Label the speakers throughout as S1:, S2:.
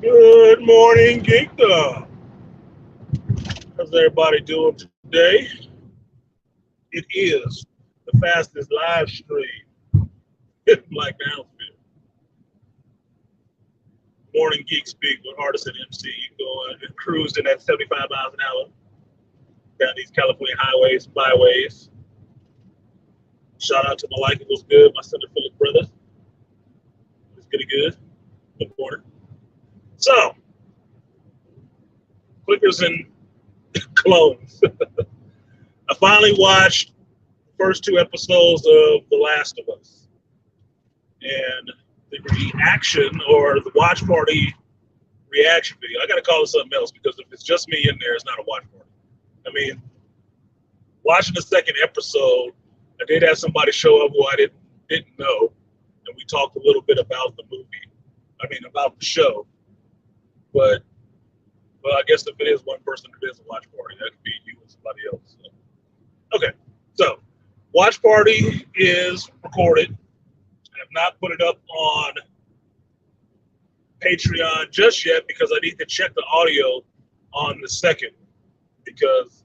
S1: Good morning, Geekdom. How's everybody doing today? It is the fastest live stream in Black Mountain. Morning Geek Speak with artisanmc going and cruising at 75 miles an hour down these California highways, byways. Shout out to my like it was good, my son Philip brother. It's good, good. Good morning. So, clickers and clones. I finally watched the first two episodes of The Last of Us. And the reaction or the watch party reaction video, I got to call it something else because if it's just me in there, it's not a watch party. I mean, watching the second episode, I did have somebody show up who I didn't know, and we talked a little bit about the movie. I mean, about the show. But, well, I guess if it is one person, it is a watch party. That could be you and somebody else. So. Okay, so watch party is recorded. I have not put it up on Patreon just yet because I need to check the audio on the second because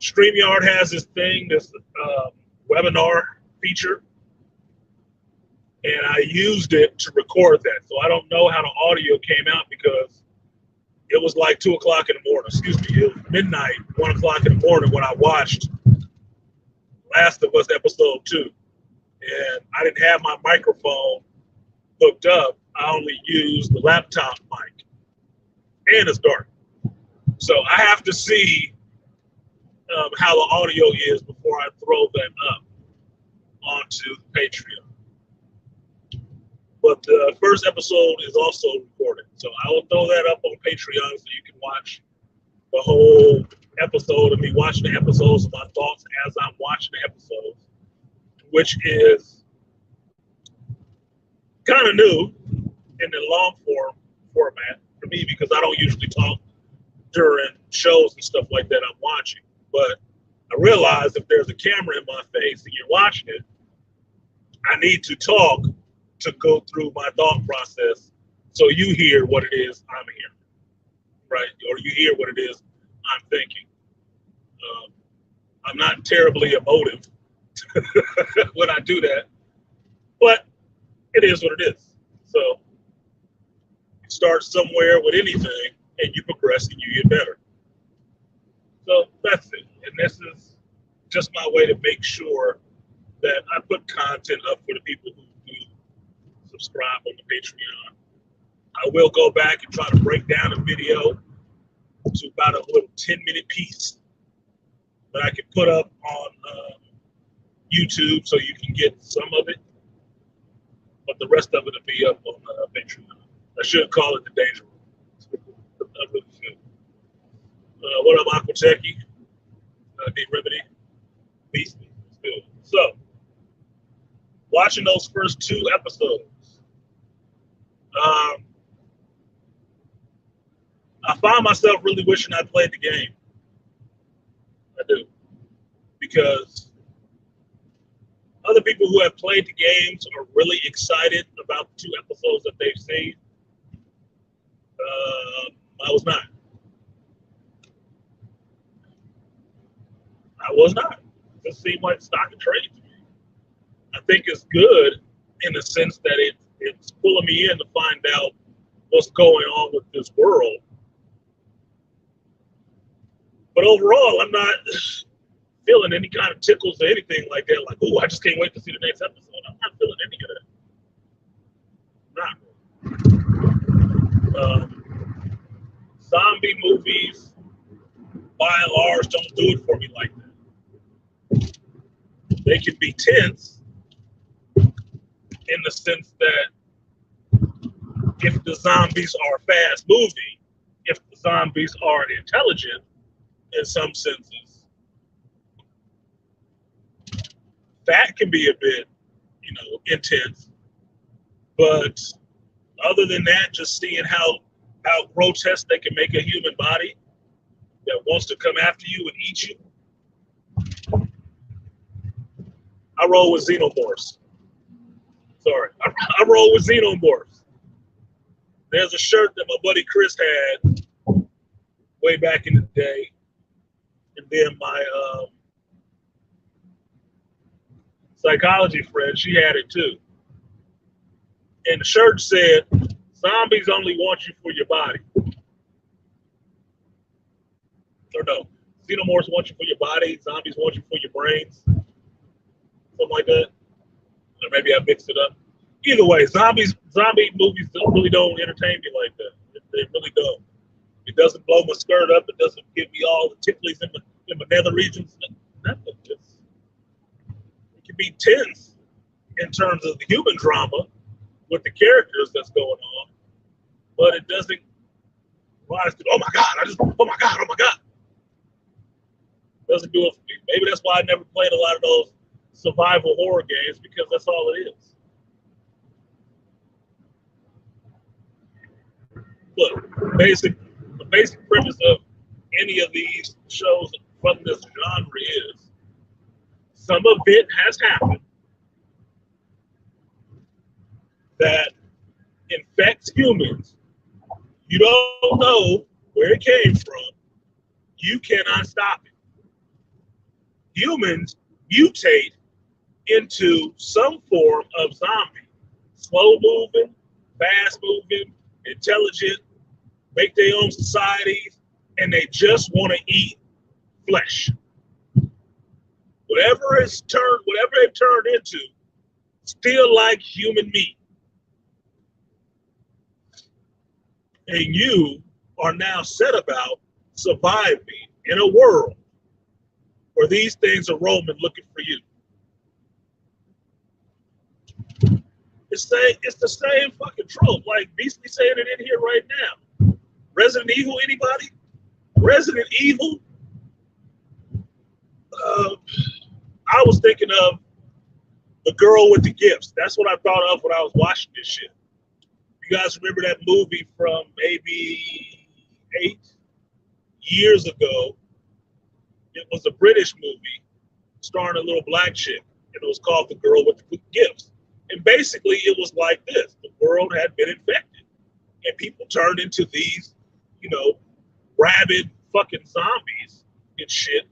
S1: StreamYard has this thing, this webinar feature, and I used it to record that. So I don't know how the audio came out because it was like 2 o'clock in the morning. Excuse me, it was midnight, 1 o'clock in the morning when I watched Last of Us episode 2. And I didn't have my microphone hooked up. I only used the laptop mic. And it's dark. So I have to see how the audio is before I throw that up onto Patreon. But the first episode is also recorded. So I will throw that up on Patreon so you can watch the whole episode of me watching the episodes and my thoughts as I'm watching the episodes, which is kind of new in the long form format for me because I don't usually talk during shows and stuff like that I'm watching. But I realize if there's a camera in my face and you're watching it, I need to talk to go through my thought process so you hear what it is I'm hearing, right? Or you hear what it is I'm thinking. I'm not terribly emotive when I do that, but it is what it is. So you start somewhere with anything and you progress and you get better. So that's it. And this is just my way to make sure that I put content up for the people who do subscribe on the Patreon. I will go back and try to break down a video to about a little 10-minute piece that I can put up on YouTube so you can get some of it, but the rest of it will be up on Patreon. I should call it the Danger Room. I really should. What up, Aquatechy? D Remedy? Beastly. Good. So, watching those first two episodes, I found myself really wishing I played the game. I do. Because other people who have played the games are really excited about the 2 episodes that they've seen. I was not. I was not. It seemed like stock and trade to me. I think it's good in the sense that it's pulling me in to find out what's going on with this world. But overall, I'm not feeling any kind of tickles or anything like that. Like, oh, I just can't wait to see the next episode. I'm not feeling any of that. Not. Zombie movies, by and large, don't do it for me like that. They can be tense in the sense that if the zombies are fast moving, if the zombies are intelligent in some senses, that can be a bit, intense. But other than that, just seeing how grotesque they can make a human body that wants to come after you and eat you. I roll with xenomorphs. Sorry, I roll with xenomorphs. There's a shirt that my buddy Chris had way back in the day, and then my psychology friend, she had it too. And the shirt said, "Zombies only want you for your body." Or no, xenomorphs want you for your body, zombies want you for your brains. Something like that. Or maybe I mixed it up. Either way, zombie movies really don't entertain me like that. They really don't. It doesn't blow my skirt up. It doesn't give me all the ticklies in my nether regions. Nothing. It can be tense in terms of the human drama with the characters that's going on, but it doesn't rise to, oh my God, oh my God, oh my God. It doesn't do it for me. Maybe that's why I never played a lot of those survival horror games, because that's all it is. Look, the basic premise of any of these shows from this genre is some event has happened that infects humans. You don't know where it came from. You cannot stop it. Humans mutate into some form of zombie. Slow moving, fast moving, intelligent, make their own societies, and they just want to eat flesh. Whatever they've turned into, still like human meat. And you are now set about surviving in a world where these things are roaming looking for you. It's the same fucking trope. Like Beastly saying it in here right now. Resident Evil, anybody? Resident Evil? I was thinking of The Girl with the Gifts. That's what I thought of when I was watching this shit. You guys remember that movie from maybe 8 years ago? It was a British movie starring a little black chick, and it was called The Girl with the Gifts. And basically, it was like this. The world had been infected, and people turned into these, rabid fucking zombies and shit,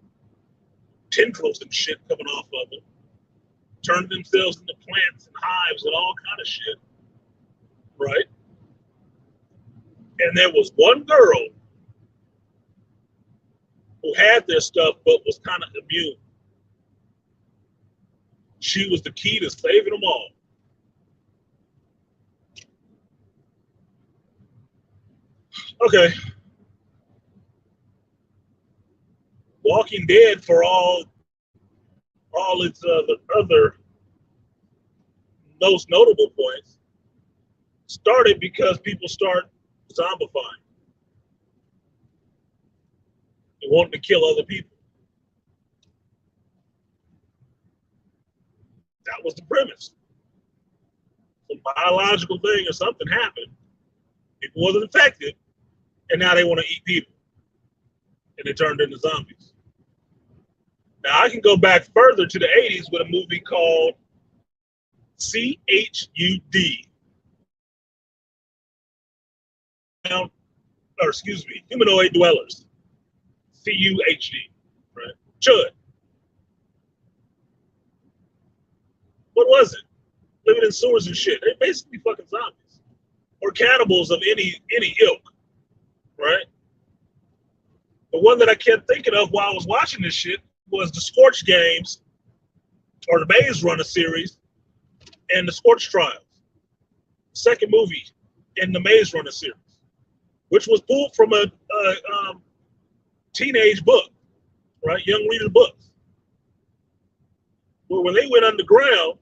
S1: tendrils and shit coming off of them, turned themselves into plants and hives and all kind of shit, right? And there was one girl who had this stuff but was kind of immune. She was the key to saving them all. Okay. Walking Dead, for all its other most notable points, started because people start zombifying. They wanted to kill other people. That was the premise. Some biological thing or something happened. People wasn't infected, and now they want to eat people. And they turned into zombies. Now, I can go back further to the 80s with a movie called CHUD. Humanoid Dwellers. CUHD, right? Chud. What was it? Living in sewers and shit. They're basically fucking zombies. Or cannibals of any ilk, right? The one that I kept thinking of while I was watching this shit was the Scorch Games, or the Maze Runner series, and the Scorch Trials. Second movie in the Maze Runner series, which was pulled from a teenage book, right? Young reader books. Where when they went underground,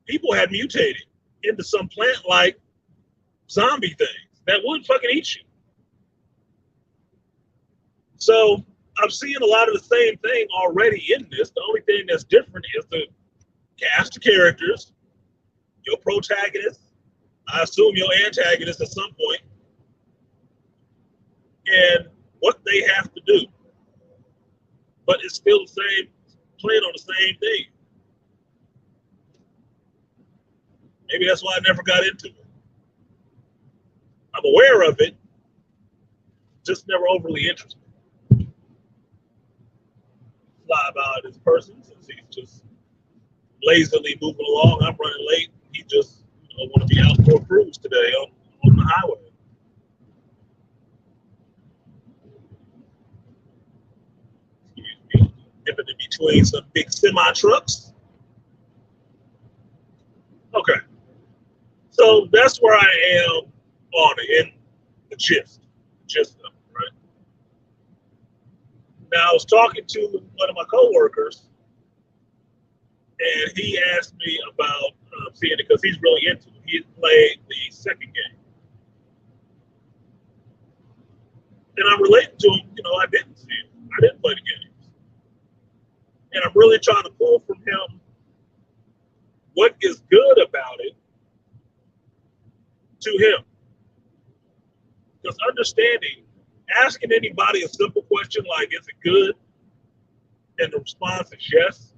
S1: people had mutated into some plant-like zombie things that would fucking eat you. So I'm seeing a lot of the same thing already in this. The only thing that's different is the cast of characters, your protagonist, I assume your antagonist at some point, and what they have to do. But it's still the same, playing on the same thing. Maybe that's why I never got into it. I'm aware of it, just never overly interested. Fly about this person since he's just lazily moving along. I'm running late. He just want to be out for a cruise today on the highway. Dipping in between some big semi trucks. Okay. So that's where I am on it in the gist of it, right? Now I was talking to one of my coworkers, and he asked me about seeing it because he's really into it. He had played the second game, and I'm relating to him. I didn't see it. I didn't play the games, and I'm really trying to pull from him what is good about it to him. Because understanding, asking anybody a simple question like, is it good? And the response is yes.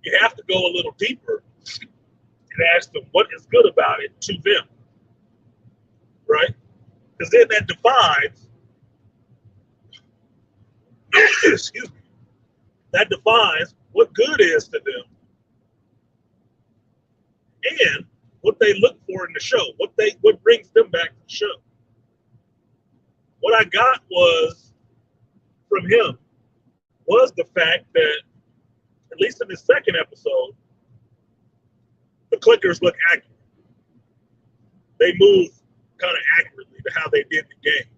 S1: You have to go a little deeper and ask them what is good about it to them, right? Because then that defines, excuse me, that defines what good is to them and what they look for in the show, what brings them back to the show. What I got was from him was the fact that, at least in the second episode, the clickers look accurate. They move kind of accurately to how they did the game.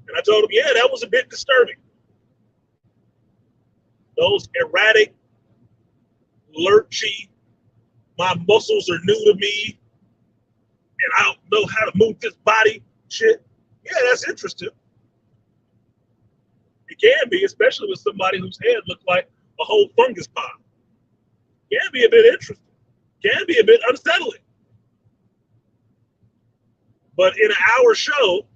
S1: And I told him, yeah, that was a bit disturbing. Those erratic, lurchy, my muscles are new to me, and I don't know how to move this body shit. Yeah, that's interesting. It can be, especially with somebody whose head looks like a whole fungus pile. It can be a bit interesting. It can be a bit unsettling. But in an hour show,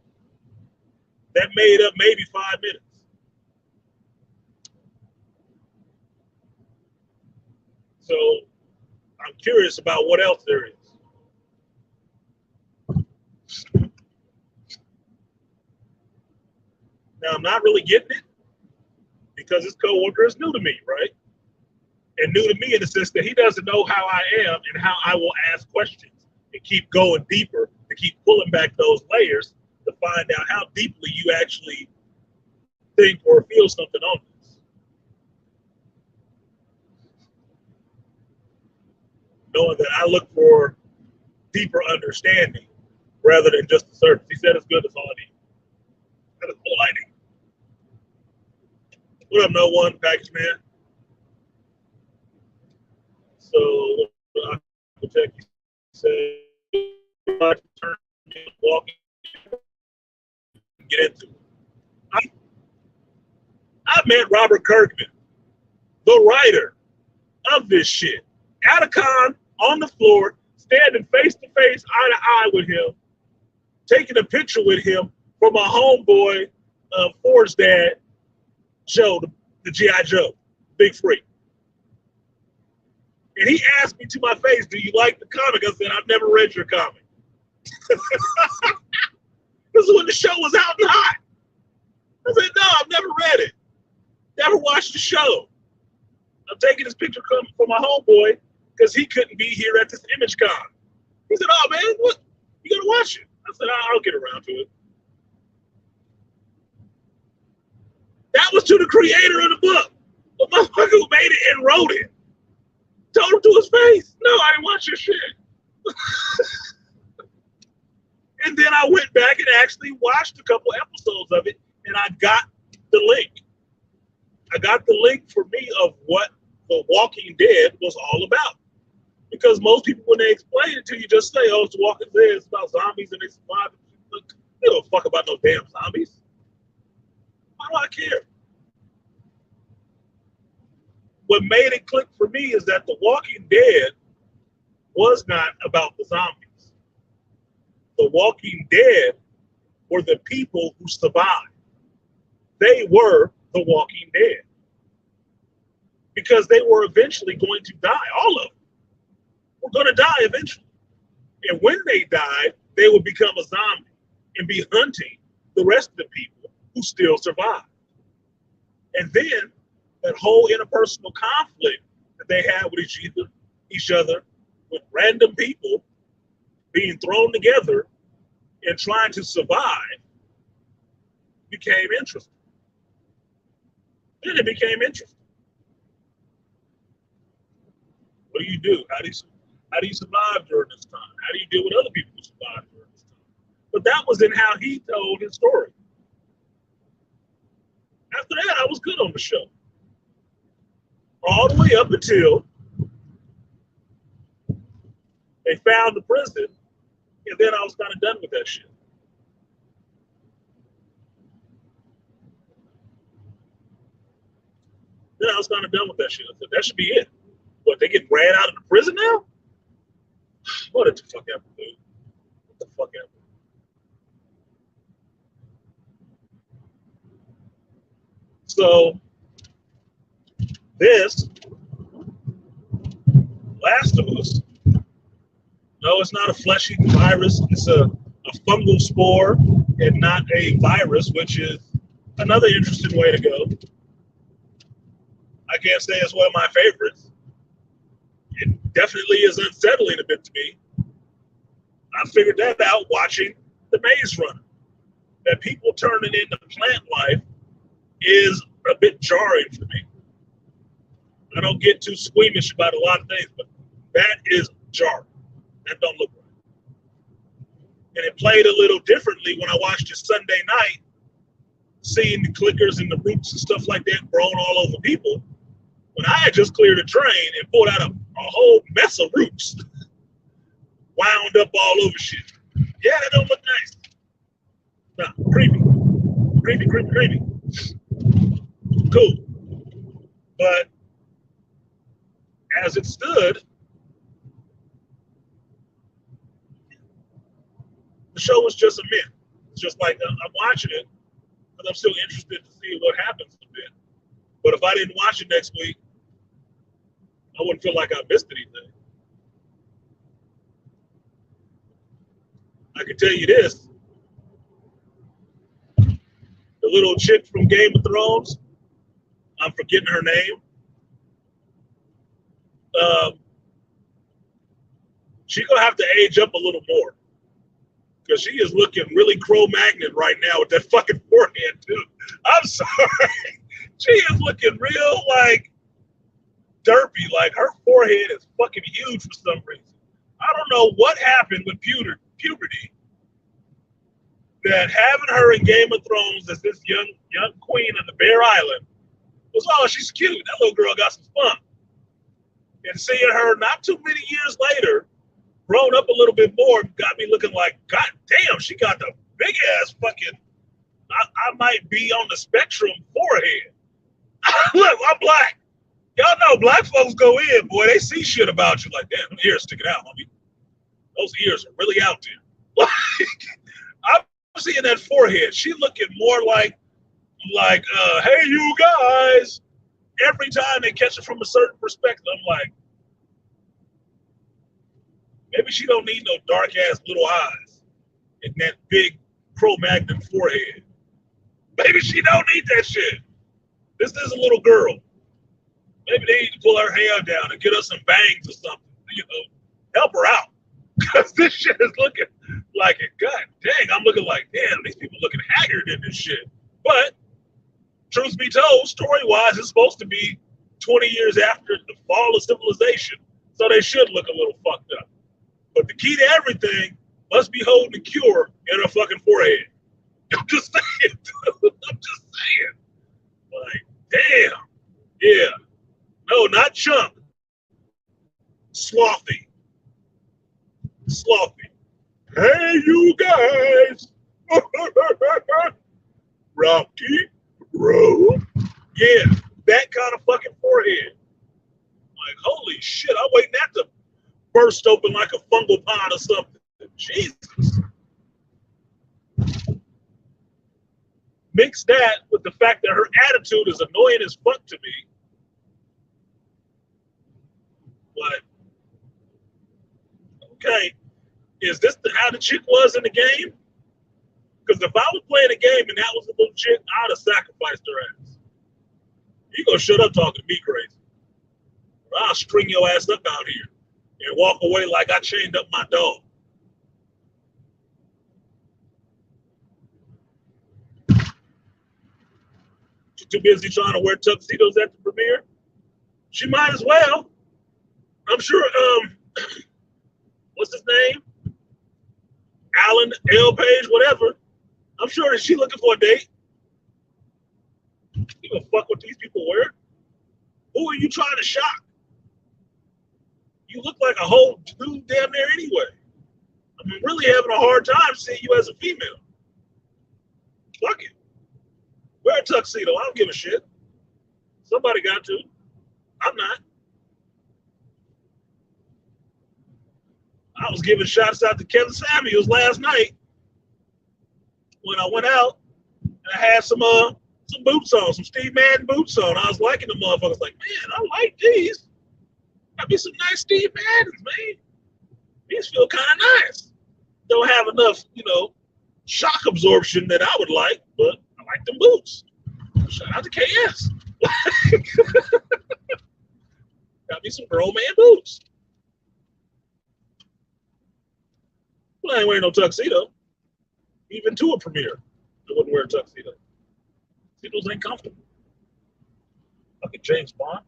S1: that made up maybe 5 minutes. So I'm curious about what else there is. Now, I'm not really getting it because this coworker is new to me, right? And new to me in the sense that he doesn't know how I am and how I will ask questions and keep going deeper, to keep pulling back those layers to find out how deeply you actually think or feel something on this. Knowing that I look for deeper understanding rather than just the surface. He said it's good, that's all I need. That is all I need. What up, no one, package man? So, I can check you say, turn walking, get into it. I met Robert Kirkman, the writer of this shit. Atticon on the floor, standing face to face, eye to eye with him, taking a picture with him for my homeboy, Ford's dad, Joe, the G.I. Joe, Big Freak. And he asked me to my face, do you like the comic? I said, I've never read your comic. This is when the show was out and hot. I said, no, I've never read it. Never watched the show. I'm taking this picture for my homeboy because he couldn't be here at this ImageCon. He said, oh, man, what? You got to watch it. I said, I'll get around to it. That was to the creator of the book. The motherfucker who made it and wrote it. Told him to his face, no, I didn't watch your shit. And then I went back and actually watched a couple episodes of it, and I got the link. I got the link for me of what The Walking Dead was all about. Because most people, when they explain it to you, just say, oh, it's The Walking Dead, it's about zombies and they survive. You don't fuck about no damn zombies. Why do I care? What made it click for me is that The Walking Dead was not about the zombies. The Walking Dead were the people who survived. They were the Walking Dead. Because they were eventually going to die. All of them were going to die eventually. And when they died, they would become a zombie and be hunting the rest of the people who still survived. And then that whole interpersonal conflict that they had with each other, with random people being thrown together and trying to survive, became interesting. Then it became interesting. What do you do? How do you survive during this time? How do you deal with other people who survive during this time? But that was in how he told his story. After that, I was good on the show. All the way up until they found the prison, and then I was kind of done with that shit. Then I was kind of done with that shit. I said, that should be it. What, they get ran out of the prison now? What the fuck happened, dude? What the fuck happened? So, this Last of Us, no, it's not a flesh-eating virus. It's a fungal spore and not a virus, which is another interesting way to go. I can't say it's one of my favorites. It definitely is unsettling a bit to me. I figured that out watching The Maze Runner. That people turning into plant life is a bit jarring for me. I don't get too squeamish about a lot of things, but that is jarring. That don't look right. And it played a little differently when I watched it Sunday night, seeing the clickers and the roots and stuff like that grown all over people, when I had just cleared a drain and pulled out a whole mess of roots, wound up all over shit. Yeah, that don't look nice. No, creepy. Creepy. Cool. But as it stood, the show was just a myth. It's just like I'm watching it because I'm still interested to see what happens a bit. But if I didn't watch it next week, I wouldn't feel like I missed anything. I can tell you this. The little chick from Game of Thrones, I'm forgetting her name. She's going to have to age up a little more. Because she is looking really Cro-Magnon right now with that fucking forehead, dude. I'm sorry. She is looking real, like, derpy. Like, her forehead is fucking huge for some reason. I don't know what happened with puberty that having her in Game of Thrones as this young queen on the Bear Island was, oh, she's cute. That little girl got some fun. And seeing her not too many years later, grown up a little bit more, got me looking like, God damn, she got the big ass fucking, I might be on the spectrum forehead. Look, I'm black. Y'all know black folks go in, boy. They see shit about you like, damn, them ears sticking out, homie. Those ears are really out there. Like, I'm seeing that forehead. She looking more like, hey, you guys. Every time they catch it from a certain perspective, I'm like, maybe she don't need no dark ass little eyes and that big Cro-Magnon forehead. Maybe she don't need that shit. This is a little girl. Maybe they need to pull her hair down and get her some bangs or something. You know, help her out. Because this shit is looking like it. God dang, I'm looking like, damn, these people looking haggard in this shit. But truth be told, story-wise, it's supposed to be 20 years after the fall of civilization. So they should look a little fucked up. But the key to everything must be holding the cure in her fucking forehead. I'm just saying, dude. I'm just saying. Like, damn. Yeah. No, not chump. Slothy. Hey, you guys. Rocky Road. Yeah, that kind of fucking forehead. Like, holy shit, I'm waiting that to burst open like a fungal pond or something. Jesus. Mix that with the fact that her attitude is annoying as fuck to me. But, okay. Is this how the chick was in the game? Because if I was playing a game and that was a little chick, I'd have sacrificed her ass. You gonna shut up talking to me crazy. Or I'll string your ass up out here and walk away like I chained up my dog. She's too busy trying to wear tuxedos at the premiere. She might as well. I'm sure, what's his name? Alan L. Page, whatever. I'm sure that she's looking for a date. You gonna fuck what these people wear? Who are you trying to shock? You look like a whole dude damn near anyway. I'm really having a hard time seeing you as a female. Fuck it. Wear a tuxedo. I don't give a shit. Somebody got to. I'm not. I was giving shots out to Kevin Samuels last night when I went out and I had some boots on, some Steve Madden boots on. I was liking the motherfuckers. Like, man, I like these. Got me some nice Steve Maddens, man. These feel kind of nice. Don't have enough, shock absorption that I would like, but I like them boots. Shout out to KS. Got me some grown man boots. Well, I ain't wearing no tuxedo. Even to a premiere, I wouldn't wear a tuxedo. Tuxedos ain't comfortable. Fucking James Bond.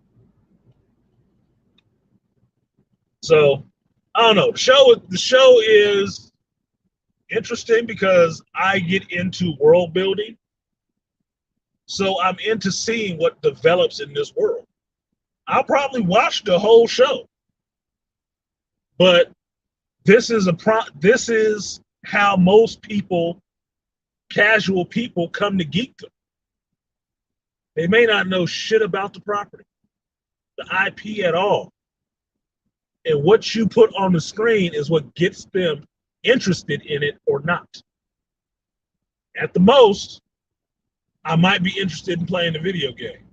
S1: So, I don't know. The show is interesting because I get into world building. So I'm into seeing what develops in this world. I'll probably watch the whole show. But this is how most people, casual people, come to geekdom. They may not know shit about the property, the IP at all. And what you put on the screen is what gets them interested in it or not. At the most, I might be interested in playing the video game.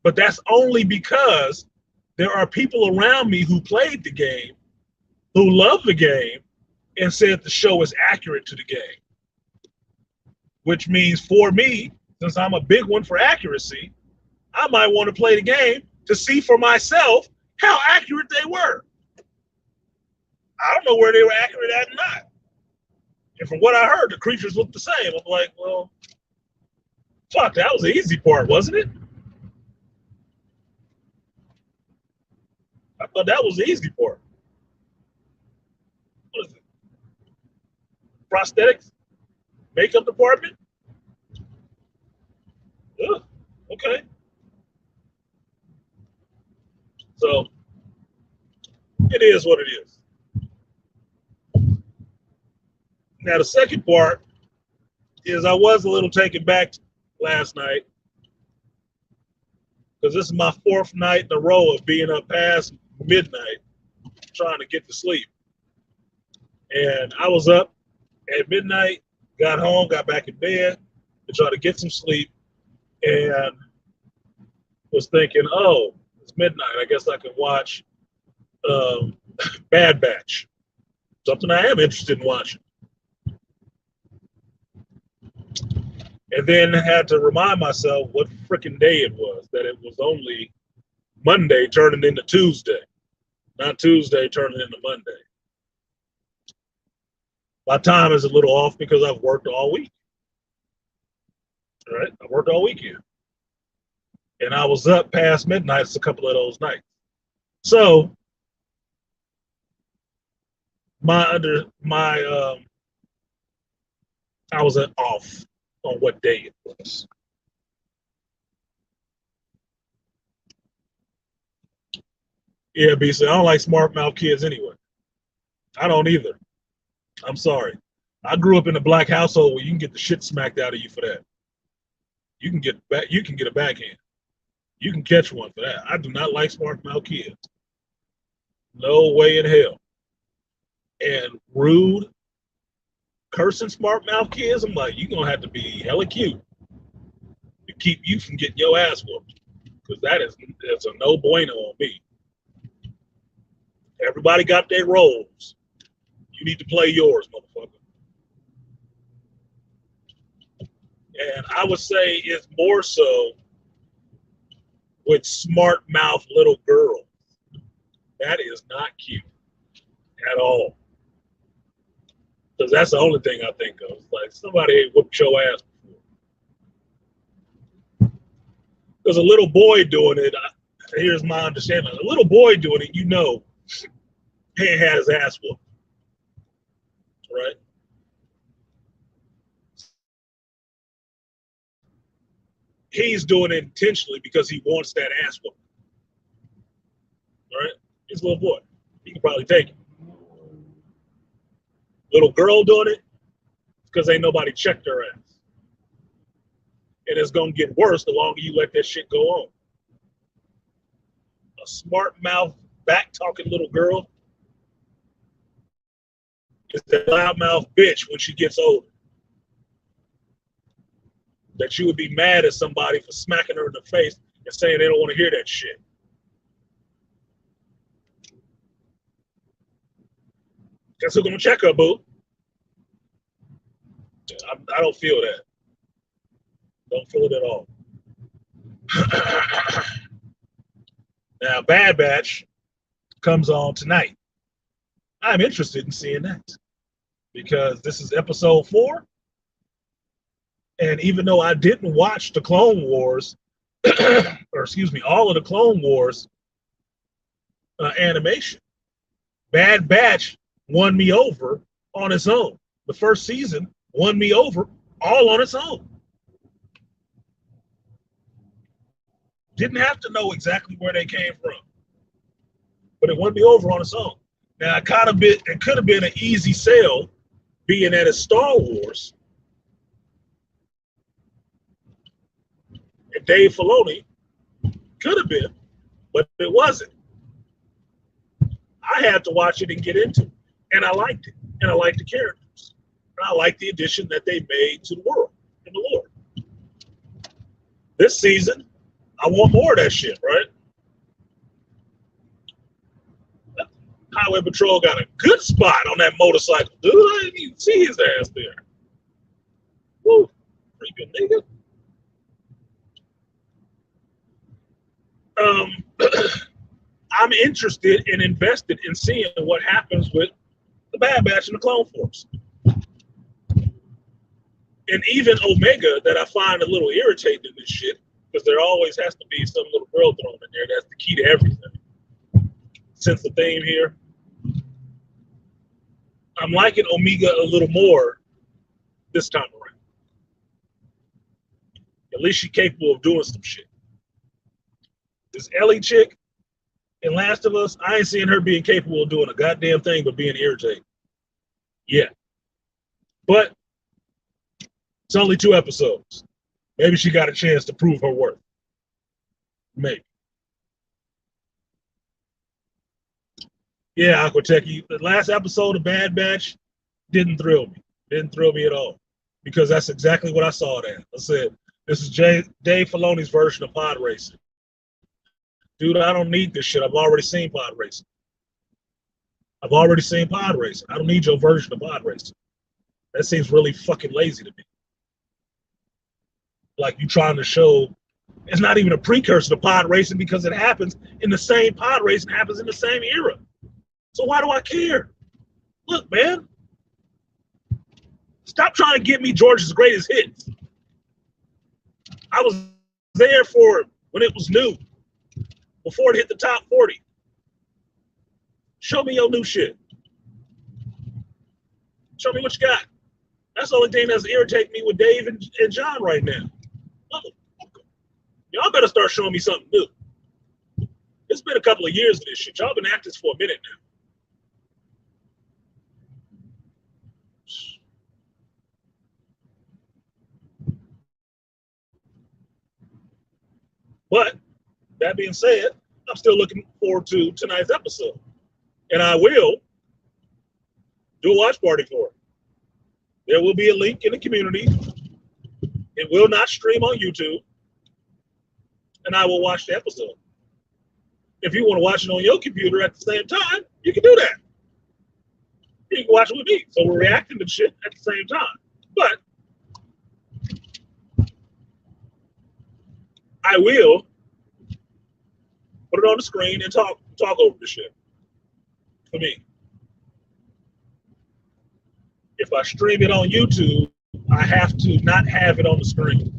S1: But that's only because there are people around me who played the game, who love the game, and said the show is accurate to the game. Which means for me, since I'm a big one for accuracy, I might want to play the game to see for myself how accurate they were. I don't know where they were accurate at or not. And from what I heard, the creatures looked the same. I'm like, well, fuck, that was the easy part, wasn't it? I thought that was the easy part. What is it? Prosthetics? Makeup department? Ugh, okay. So, it is what it is. Now, the second part is I was a little taken back last night because this is my fourth night in a row of being up past midnight trying to get to sleep. And I was up at midnight, got home, got back in bed to try to get some sleep, and was thinking, oh, it's midnight. I guess I can watch Bad Batch, something I am interested in watching. And then had to remind myself what freaking day it was, that it was only Monday turning into Tuesday, not Tuesday turning into Monday. My time is a little off because I've worked all week. All right, I worked all weekend. And I was up past midnight a couple of those nights. So I was off on what day it was. Yeah, BC, I don't like smart mouth kids anyway. I don't either. I'm sorry. I grew up in a black household where you can get the shit smacked out of you for that. You can get a backhand. You can catch one for that. I do not like smart mouth kids. No way in hell. And rude, cursing smart mouth kids, I'm like, you're gonna have to be hella cute to keep you from getting your ass whooped. Because that's a no bueno on me. Everybody got their roles. need to play yours, motherfucker. And I would say it's more so with smart mouth little girls. That is not cute at all. Because that's the only thing I think of. Like, somebody whooped your ass before. There's a little boy doing it. Here's my understanding. A little boy doing it, he had his ass whooped. Right? He's doing it intentionally because he wants that ass whooped. Right? He's a little boy. He can probably take it. Little girl doing it because ain't nobody checked her ass. And it's going to get worse the longer you let that shit go on. A smart mouth, back talking little girl is the loudmouth bitch when she gets older. That you would be mad at somebody for smacking her in the face and saying they don't want to hear that shit. Guess who's gonna check her, boo? I don't feel that. Don't feel it at all. Now, Bad Batch comes on tonight. I'm interested in seeing that because this is episode 4. And even though I didn't watch the Clone Wars, or excuse me, all of the Clone Wars animation, Bad Batch won me over on its own. The first season won me over all on its own. Didn't have to know exactly where they came from, but it won me over on its own. Now, it could have been an easy sell, being that it's Star Wars. And Dave Filoni could have been, but it wasn't. I had to watch it and get into it. And I liked it. And I liked the characters. And I liked the addition that they made to the world and the lore. This season, I want more of that shit, right? Highway Patrol got a good spot on that motorcycle, dude. I didn't even see his ass there. Woo, freaking nigga. I'm interested and invested in seeing what happens with the Bad Batch and the Clone Force. And even Omega, that I find a little irritating in this shit, because there always has to be some little girl thrown in there. That's the key to everything. Since the theme here, I'm liking Omega a little more this time around. At least she's capable of doing some shit. This Ellie chick in Last of Us, I ain't seeing her being capable of doing a goddamn thing but being irritating. Yeah. But it's only 2 episodes. Maybe she got a chance to prove her worth. Maybe. Yeah, Aquateki, the last episode of Bad Batch didn't thrill me. Didn't thrill me at all. Because that's exactly what I saw there. I said, this is Dave Filoni's version of pod racing. Dude, I don't need this shit. I've already seen pod racing. I don't need your version of pod racing. That seems really fucking lazy to me. Like you trying to show, it's not even a precursor to pod racing because it happens in the same pod racing, happens in the same era. So why do I care? Look, man. Stop trying to give me George's greatest hits. I was there for it when it was new. Before it hit the top 40. Show me your new shit. Show me what you got. That's the only thing that's irritating me with Dave and John right now. Y'all better start showing me something new. It's been a couple of years of this shit. Y'all been acting for a minute now. But that being said, I'm still looking forward to tonight's episode. And I will do a watch party for it. There will be a link in the community. It will not stream on YouTube. And I will watch the episode. If you want to watch it on your computer at the same time, you can do that. You can watch it with me. So we're reacting to shit at the same time. But I will put it on the screen and talk over the shit. For me. If I stream it on YouTube, I have to not have it on the screen.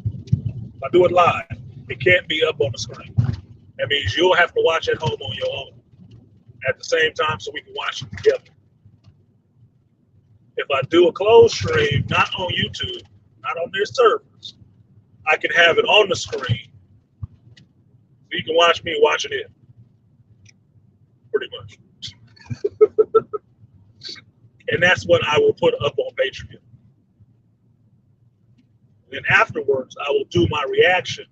S1: If I do it live, it can't be up on the screen. That means you'll have to watch at home on your own at the same time so we can watch it together. If I do a closed stream, not on YouTube, not on their servers, I can have it on the screen so you can watch me watching it. Pretty much. And that's what I will put up on Patreon. And then afterwards, I will do my reaction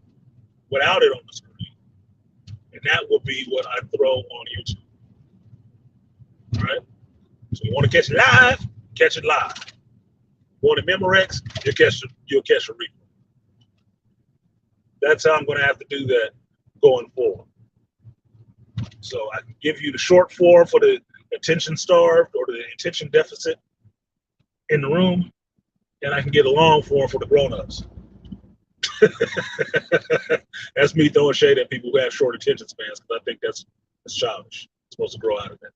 S1: without it on the screen. And that will be what I throw on YouTube. All right? So you want to catch it live, catch it live. You want a Memorex, you'll catch a replay. That's how I'm going to have to do that going forward. So I can give you the short form for the attention starved or the attention deficit in the room, and I can get a long form for the grown-ups. That's me throwing shade at people who have short attention spans, because I think that's childish. It's supposed to grow out of that.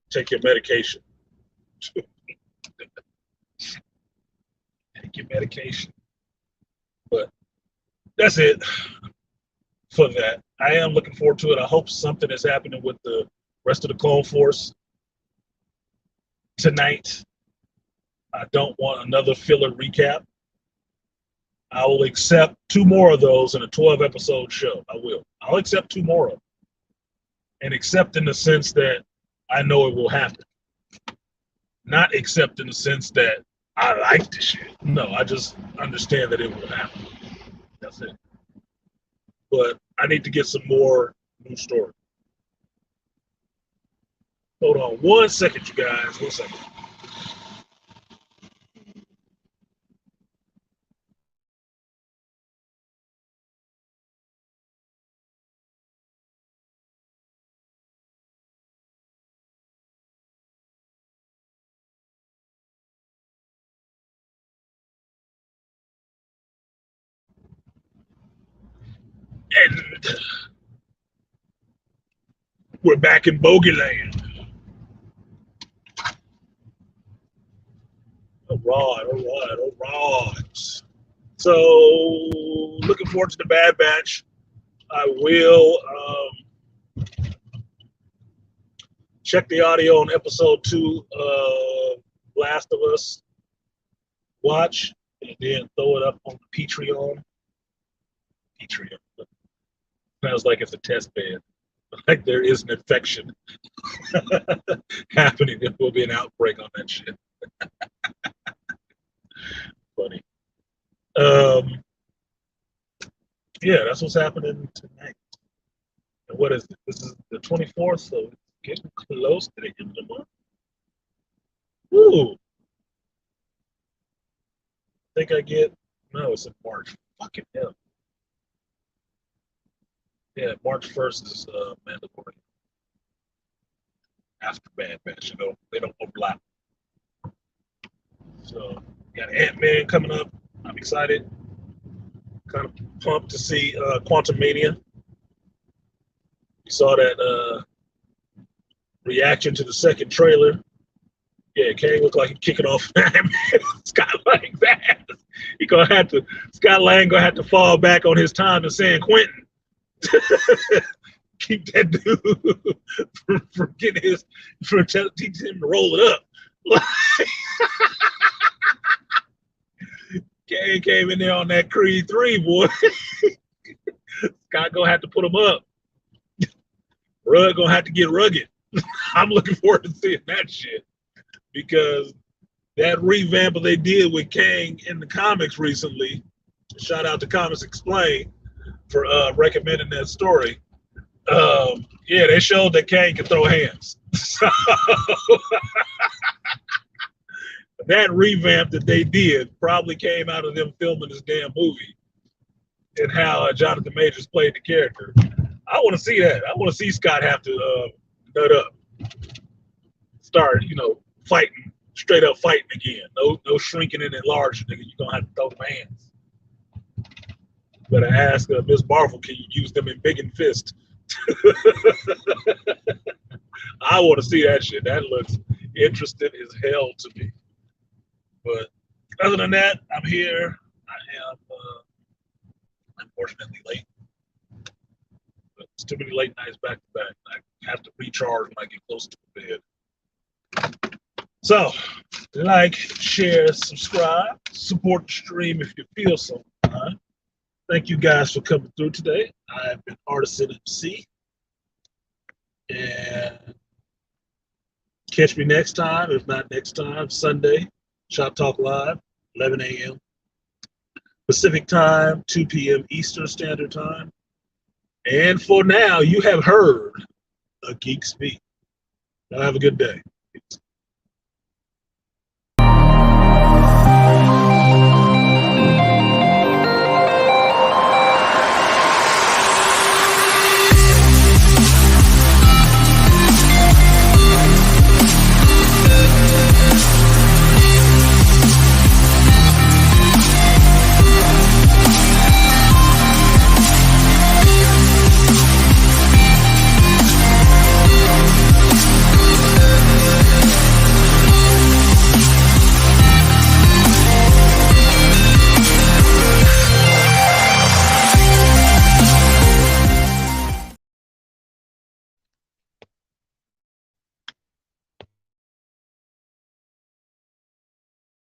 S1: Take your medication. Take your medication. But that's it for that. I am looking forward to it. I hope something is happening with the rest of the Clone Force tonight. I don't want another filler recap. I will accept 2 more of those in a 12-episode show. I will. I'll accept 2 more of them. And accept in the sense that I know it will happen. Not accept in the sense that I like this shit. No, I just understand that it will happen. That's it. But I need to get some more new story. Hold on 1 second, you guys. 1 second. And we're back in Bogey Land. All right. So, looking forward to the Bad Batch. I will check the audio on episode 2 of Last of Us. Watch, and then throw it up on the Patreon. Sounds like it's a test bed. Like there is an infection happening. There will be an outbreak on that shit. Funny. Yeah, that's what's happening tonight. And what is it? This is the 24th, so it's getting close to the end of the month. Ooh. I think I get, no, it's in March. Fucking hell. Yeah, March 1st is Mandalorian. After Bad Batch, they don't overlap. So, got Ant-Man coming up. I'm excited. Kind of pumped to see Quantum Mania. You saw that reaction to the second trailer. Yeah, Kang looked like he's kicking off Scott Lang's ass. Scott Lang gonna have to fall back on his time in San Quentin. Keep that dude from getting teaching him to roll it up. Kang came in there on that Creed 3, boy. Scott gonna have to put him up. Rug gonna have to get rugged. I'm looking forward to seeing that shit, because that revamp they did with Kang in the comics recently. Shout out to Comics Explained for recommending that story. Yeah, they showed that Kang can throw hands. So, that revamp that they did probably came out of them filming this damn movie and how Jonathan Majors played the character. I want to see that. I want to see Scott have to nut up. start, fighting, straight up fighting again. No shrinking and enlarging, nigga. You're going to have to throw them hands. Better ask Miss Marvel, can you use them in big and fist? I want to see that shit. That looks interesting as hell to me. But other than that, I'm here. I am unfortunately late. But it's too many late nights back to back. I have to recharge when I get close to the bed. So, like, share, subscribe, support the stream if you feel so inclined. Thank you guys for coming through today. I've been artisanmc. And catch me next time, if not next time, Sunday, Shop Talk Live, 11 a.m. Pacific Time, 2 p.m. Eastern Standard Time. And for now, you have heard a Geek Speak. Y'all have a good day. Peace.